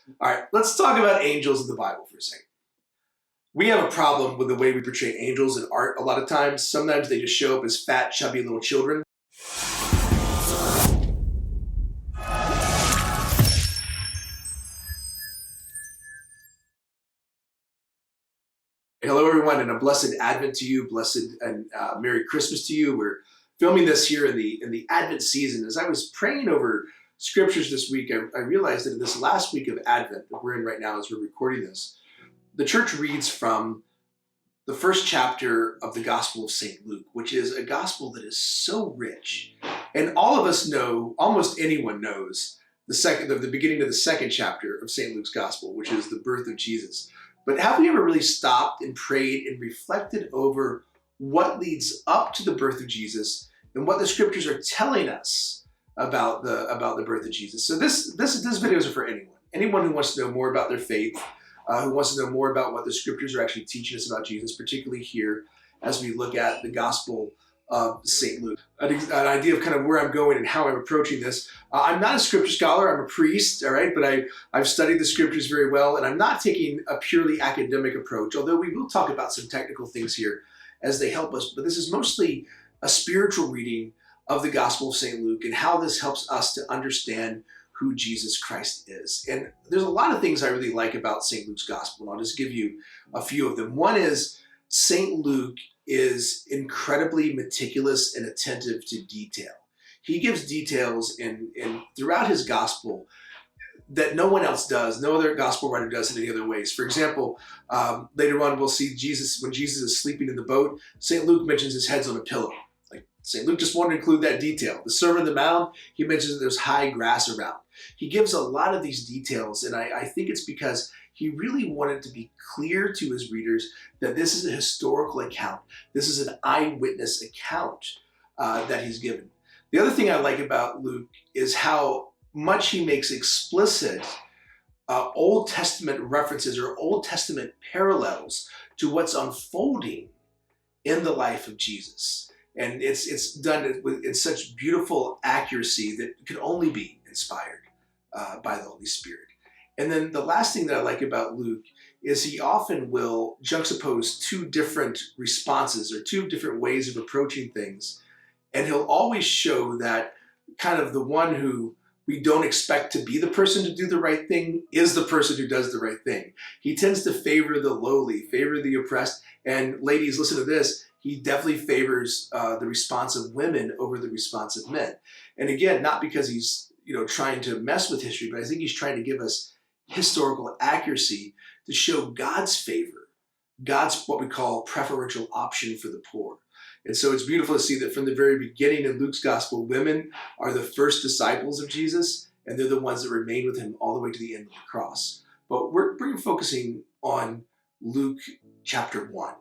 All right, let's talk about angels in the Bible for a second. We have a problem with the way we portray angels in art a lot of times. Sometimes they just show up as fat, chubby little children. Hello, everyone, and a blessed Advent to you, blessed and Merry Christmas to you. We're filming this here in the Advent season. As I was praying over scriptures this week, I realized that in this last week of Advent that we're in right now as we're recording this, the church reads from the first chapter of the Gospel of St. Luke, which is a gospel that is so rich. And all of us know, almost anyone knows, the beginning of the second chapter of St. Luke's Gospel, which is the birth of Jesus. But have we ever really stopped and prayed and reflected over what leads up to the birth of Jesus and what the scriptures are telling us about the birth of Jesus? So this videos are for anyone who wants to know more about their faith, who wants to know more about what the scriptures are actually teaching us about Jesus, particularly here as we look at the Gospel of St. Luke. An idea of kind of where I'm going and how I'm approaching this. I'm not a scripture scholar, I'm a priest, all right, but I've studied the scriptures very well, and I'm not taking a purely academic approach, although we will talk about some technical things here as they help us, but this is mostly a spiritual reading of the Gospel of St. Luke and how this helps us to understand who Jesus Christ is. And there's a lot of things I really like about St. Luke's Gospel, and I'll just give you a few of them. One is St. Luke is incredibly meticulous and attentive to detail. He gives details in throughout his gospel that no one else does, no other gospel writer does in any other ways. For example, later on we'll see Jesus, when Jesus is sleeping in the boat, St. Luke mentions his head's on a pillow. Like St. Luke just wanted to include that detail. The Sermon on the Mount, he mentions that there's high grass around. He gives a lot of these details, and I think it's because he really wanted to be clear to his readers that this is a historical account. This is an eyewitness account that he's given. The other thing I like about Luke is how much he makes explicit Old Testament references or Old Testament parallels to what's unfolding in the life of Jesus. And it's done in such beautiful accuracy that can only be inspired by the Holy Spirit. And then the last thing that I like about Luke is he often will juxtapose two different responses or two different ways of approaching things. And he'll always show that kind of the one who we don't expect to be the person to do the right thing is the person who does the right thing. He tends to favor the lowly, favor the oppressed. And ladies, listen to this. He definitely favors the response of women over the response of men. And again, not because he's trying to mess with history, but I think he's trying to give us historical accuracy to show God's favor, God's what we call preferential option for the poor. And so it's beautiful to see that from the very beginning in Luke's gospel, women are the first disciples of Jesus, and they're the ones that remain with him all the way to the end of the cross. But we're focusing on Luke chapter 1,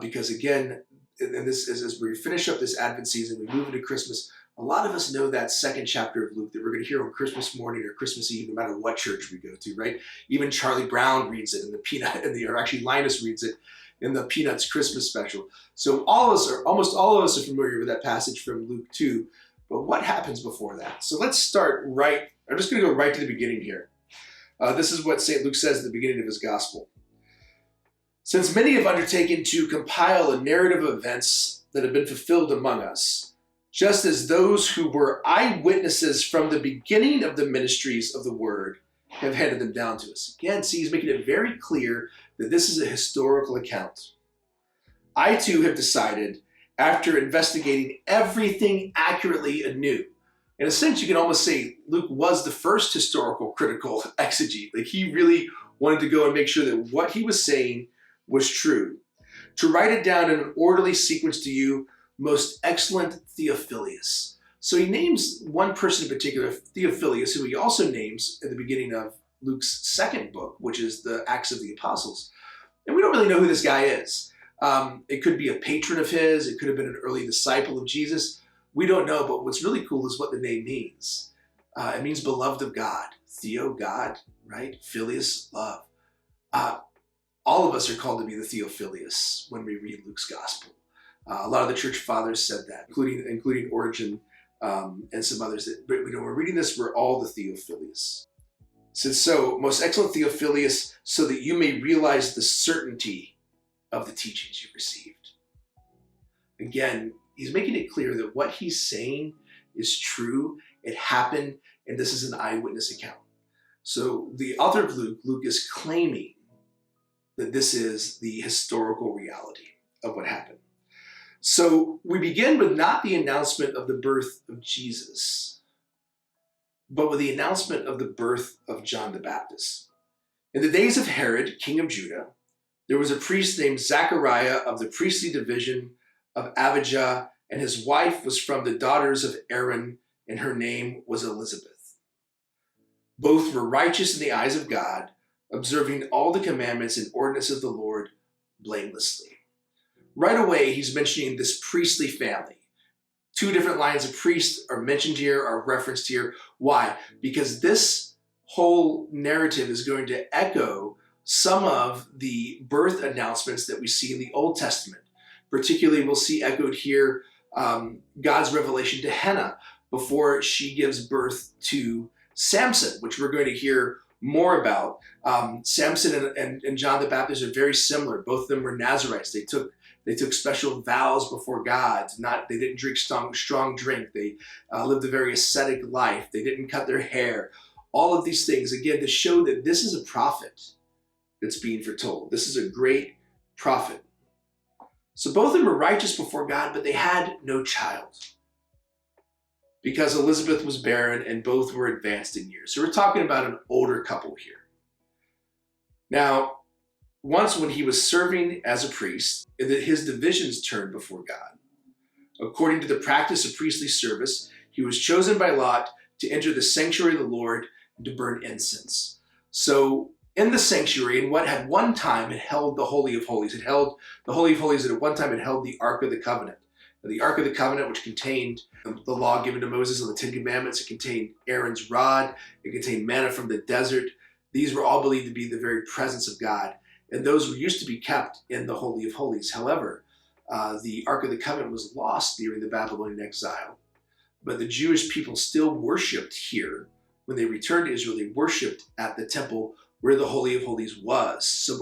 because again, and this is as we finish up this Advent season, we move into Christmas. A lot of us know that second chapter of Luke that we're going to hear on Christmas morning or Christmas Eve, no matter what church we go to, right? Even Charlie Brown reads it in the or actually Linus reads it in the Peanuts Christmas special. So almost all of us are familiar with that passage from Luke 2. But what happens before that? So let's start right. I'm just going to go right to the beginning here. This is what St. Luke says at the beginning of his gospel. Since many have undertaken to compile a narrative of events that have been fulfilled among us, just as those who were eyewitnesses from the beginning of the ministries of the word have handed them down to us. Again, see, he's making it very clear that this is a historical account. I too have decided, after investigating everything accurately anew, in a sense you can almost say Luke was the first historical critical exegete. Like he really wanted to go and make sure that what he was saying was true. To write it down in an orderly sequence to you, most excellent Theophilus. So he names one person in particular, Theophilus, who he also names at the beginning of Luke's second book, which is the Acts of the Apostles. And we don't really know who this guy is. It could be a patron of his. It could have been an early disciple of Jesus. We don't know, but what's really cool is what the name means. It means beloved of God. Theo, God, right? Phileus, love. All of us are called to be the Theophilus when we read Luke's gospel. A lot of the church fathers said that, including Origen and some others. That when we're reading this, we're all the Theophilus. says, so, most excellent Theophilus, so that you may realize the certainty of the teachings you've received. Again, he's making it clear that what he's saying is true. It happened, and this is an eyewitness account. So the author of Luke is claiming that this is the historical reality of what happened. So we begin with not the announcement of the birth of Jesus, but with the announcement of the birth of John the Baptist. In the days of Herod, king of Judah, there was a priest named Zechariah of the priestly division of Abijah, and his wife was from the daughters of Aaron, and her name was Elizabeth. Both were righteous in the eyes of God, observing all the commandments and ordinances of the Lord blamelessly. Right away, he's mentioning this priestly family. Two different lines of priests are mentioned here, are referenced here. Why? Because this whole narrative is going to echo some of the birth announcements that we see in the Old Testament. Particularly, we'll see echoed here God's revelation to Hannah before she gives birth to Samson, which we're going to hear more about. Samson and John the Baptist are very similar. Both of them were Nazarites. They took special vows before God. They didn't drink strong drink. They lived a very ascetic life. They didn't cut their hair. All of these things, again, to show that this is a prophet that's being foretold. This is a great prophet. So both of them were righteous before God, but they had no child because Elizabeth was barren and both were advanced in years. So we're talking about an older couple here. Now, once when he was serving as a priest, his divisions turned before God. According to the practice of priestly service, he was chosen by lot to enter the sanctuary of the Lord and to burn incense. So in the sanctuary, in what had one time had held the Holy of Holies, it held the Holy of Holies that at one time had held the Ark of the Covenant. Now, the Ark of the Covenant, which contained the law given to Moses and the Ten Commandments, it contained Aaron's rod, it contained manna from the desert. These were all believed to be the very presence of God. And those were used to be kept in the Holy of Holies. However, the Ark of the Covenant was lost during the Babylonian exile. But the Jewish people still worshipped here. When they returned to Israel, they worshipped at the temple where the Holy of Holies was. So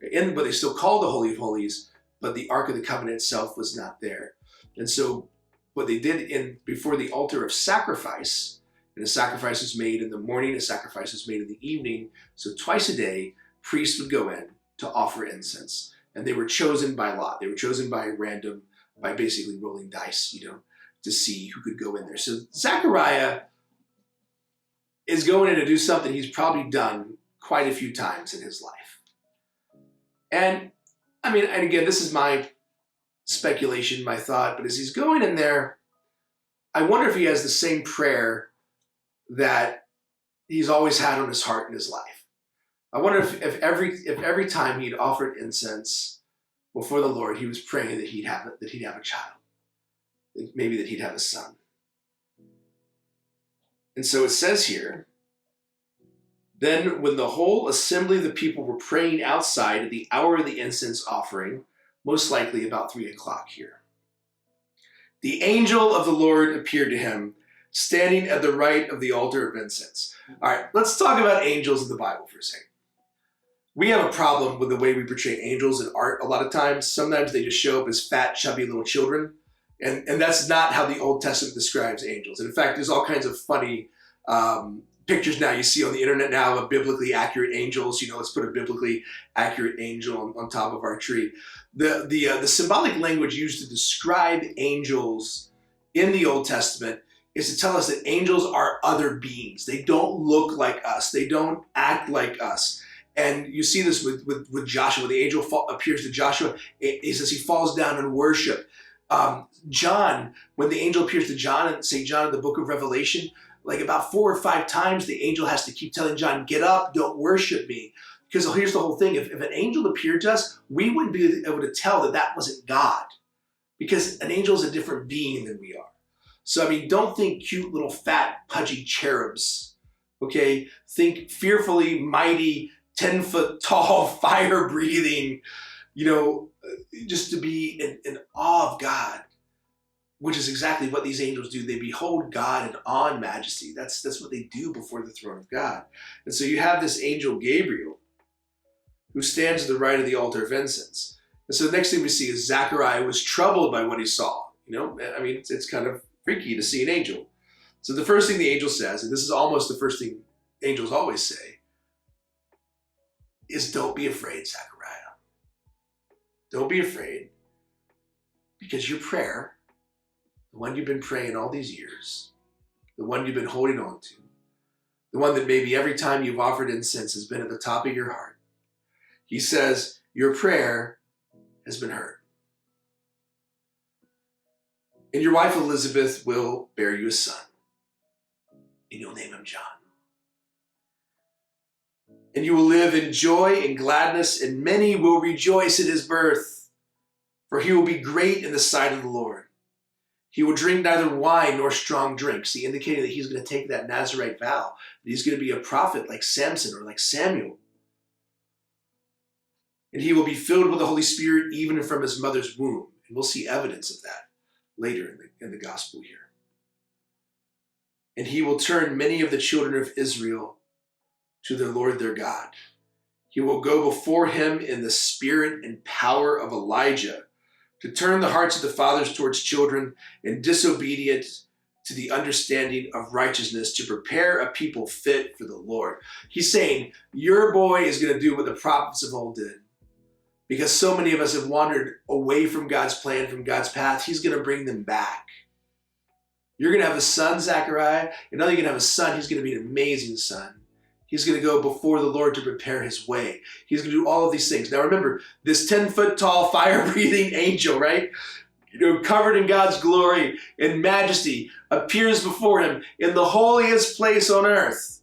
but they still called the Holy of Holies, but the Ark of the Covenant itself was not there. And so what they did before the altar of sacrifice, and a sacrifice was made in the morning, a sacrifice was made in the evening. So twice a day, priests would go in to offer incense. And they were chosen by lot. They were chosen by random, by basically rolling dice, to see who could go in there. So Zechariah is going in to do something he's probably done quite a few times in his life. And again, this is my speculation, my thought, but as he's going in there, I wonder if he has the same prayer that he's always had on his heart in his life. I wonder if every time he'd offered incense before the Lord, he was praying that he'd have a child, maybe that he'd have a son. And so it says here, then when the whole assembly of the people were praying outside at the hour of the incense offering, most likely about 3 o'clock here, the angel of the Lord appeared to him, standing at the right of the altar of incense. All right, let's talk about angels in the Bible for a second. We have a problem with the way we portray angels in art a lot of times. Sometimes they just show up as fat, chubby little children. And that's not how the Old Testament describes angels. And in fact, there's all kinds of funny pictures now you see on the internet now of biblically accurate angels. Let's put a biblically accurate angel on top of our tree. The symbolic language used to describe angels in the Old Testament is to tell us that angels are other beings. They don't look like us. They don't act like us. And you see this with Joshua. The angel appears to Joshua. It says he falls down in worship. John, when the angel appears to John in St. John in the book of Revelation, like about 4 or 5 times, the angel has to keep telling John, get up, don't worship me. Because here's the whole thing. If an angel appeared to us, we wouldn't be able to tell that wasn't God. Because an angel is a different being than we are. So, don't think cute little fat, pudgy cherubs. Okay? Think fearfully mighty, 10-foot tall, fire-breathing, just to be in awe of God. which is exactly what these angels do. They behold God in awe and majesty. That's what they do before the throne of God. And so you have this angel Gabriel who stands at the right of the altar of incense. And so the next thing we see is Zechariah was troubled by what he saw. It's kind of freaky to see an angel. So the first thing the angel says, and this is almost the first thing angels always say, is don't be afraid, Zechariah. Don't be afraid, because your prayer, the one you've been praying all these years, the one you've been holding on to, the one that maybe every time you've offered incense has been at the top of your heart. He says, your prayer has been heard. And your wife Elizabeth will bear you a son, and you'll name him John. And you will live in joy and gladness, and many will rejoice at his birth, for he will be great in the sight of the Lord. He will drink neither wine nor strong drinks. He indicated that he's going to take that Nazirite vow, that he's going to be a prophet like Samson or like Samuel. And he will be filled with the Holy Spirit even from his mother's womb. And we'll see evidence of that later in the gospel here. And he will turn many of the children of Israel to their Lord their God. He will go before him in the spirit and power of Elijah, to turn the hearts of the fathers towards children and disobedient to the understanding of righteousness, to prepare a people fit for the Lord. He's saying, your boy is going to do what the prophets of old did. Because so many of us have wandered away from God's plan, from God's path, he's going to bring them back. You're going to have a son, Zechariah, and not only going to have a son, he's going to be an amazing son. He's going to go before the Lord to prepare his way. He's going to do all of these things. Now remember, this 10-foot tall, fire-breathing angel, right? Covered in God's glory and majesty, appears before him in the holiest place on earth.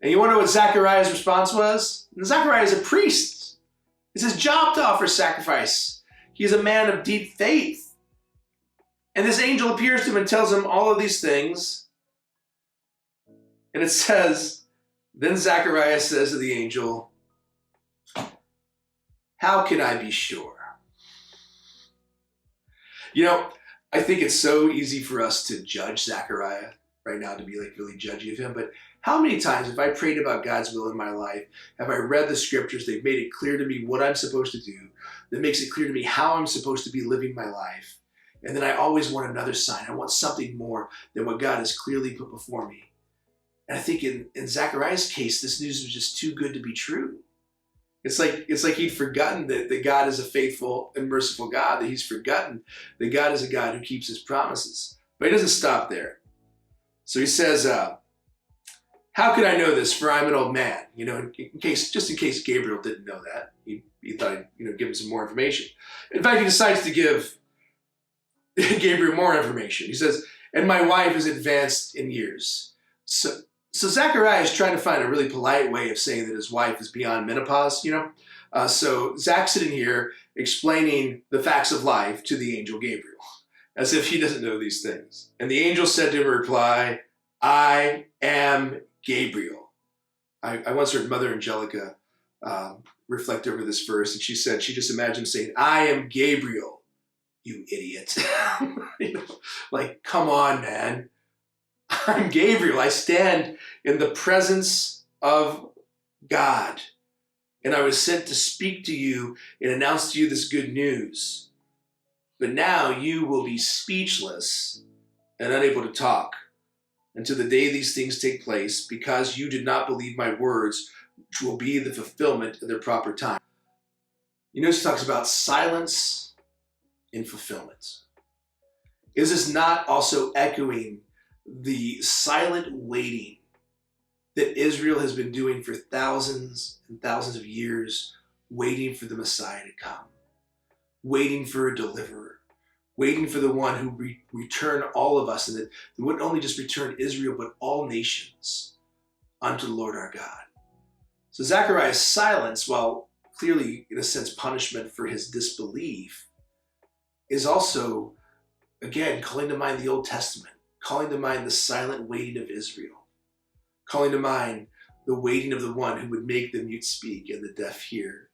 And you want to know what Zechariah's response was? Zechariah is a priest. It's his job to offer sacrifice. He's a man of deep faith. And this angel appears to him and tells him all of these things. And it says, then Zechariah says to the angel, how can I be sure? I think it's so easy for us to judge Zechariah right now, to be really judgy of him. But how many times have I prayed about God's will in my life? Have I read the scriptures? They've made it clear to me what I'm supposed to do. That makes it clear to me how I'm supposed to be living my life. And then I always want another sign. I want something more than what God has clearly put before me. And I think in Zechariah's case, this news was just too good to be true. It's like he'd forgotten that God is a faithful and merciful God, that he's forgotten that God is a God who keeps his promises. But he doesn't stop there. So he says, how could I know this? For I'm an old man. In case Gabriel didn't know that. He thought I'd give him some more information. In fact, he decides to give Gabriel more information. He says, and my wife is advanced in years. So Zechariah is trying to find a really polite way of saying that his wife is beyond menopause, So Zach's sitting here explaining the facts of life to the angel Gabriel, as if he doesn't know these things. And the angel said to him in reply, I am Gabriel. I once heard Mother Angelica reflect over this verse, and she said she just imagined saying, I am Gabriel, you idiot. Come on, man. I'm Gabriel. I stand in the presence of God. And I was sent to speak to you and announce to you this good news. But now you will be speechless and unable to talk until the day these things take place, because you did not believe my words, which will be the fulfillment of their proper time. He talks about silence and fulfillment. Is this not also echoing the silent waiting that Israel has been doing for thousands and thousands of years, waiting for the Messiah to come, waiting for a deliverer, waiting for the one who return all of us, and that wouldn't only just return Israel, but all nations unto the Lord our God. So Zechariah's silence, while clearly in a sense punishment for his disbelief, is also, again, calling to mind the Old Testament, calling to mind the silent waiting of Israel, calling to mind the waiting of the one who would make the mute speak and the deaf hear,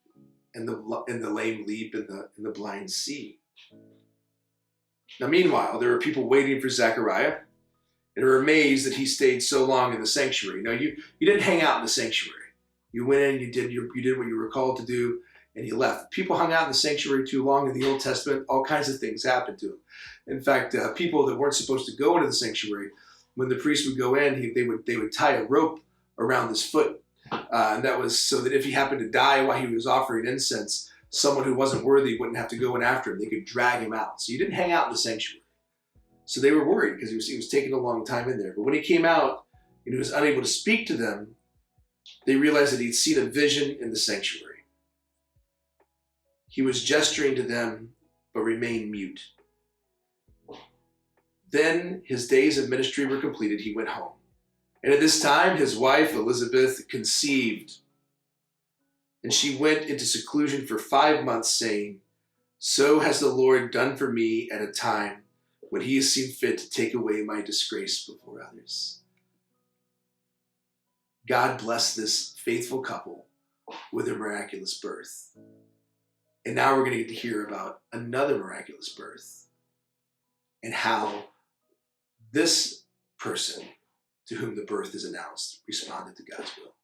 and the lame leap and the blind see. Now, meanwhile, there were people waiting for Zechariah and were amazed that he stayed so long in the sanctuary. Now, you didn't hang out in the sanctuary. You went in, you did what you were called to do, and you left. People hung out in the sanctuary too long in the Old Testament. All kinds of things happened to them. In fact, people that weren't supposed to go into the sanctuary, when the priest would go in, they would tie a rope around his foot, and that was so that if he happened to die while he was offering incense, someone who wasn't worthy wouldn't have to go in after him. They could drag him out. So you didn't hang out in the sanctuary. So they were worried because he was taking a long time in there. But when he came out and he was unable to speak to them, they realized that he'd seen a vision in the sanctuary. He was gesturing to them, but remained mute. Then his days of ministry were completed. He went home. And at this time, his wife, Elizabeth, conceived. And she went into seclusion for 5 months, saying, "So has the Lord done for me at a time when he has seen fit to take away my disgrace before others." God blessed this faithful couple with a miraculous birth. And now we're going to get to hear about another miraculous birth and how this person to whom the birth is announced responded to God's will.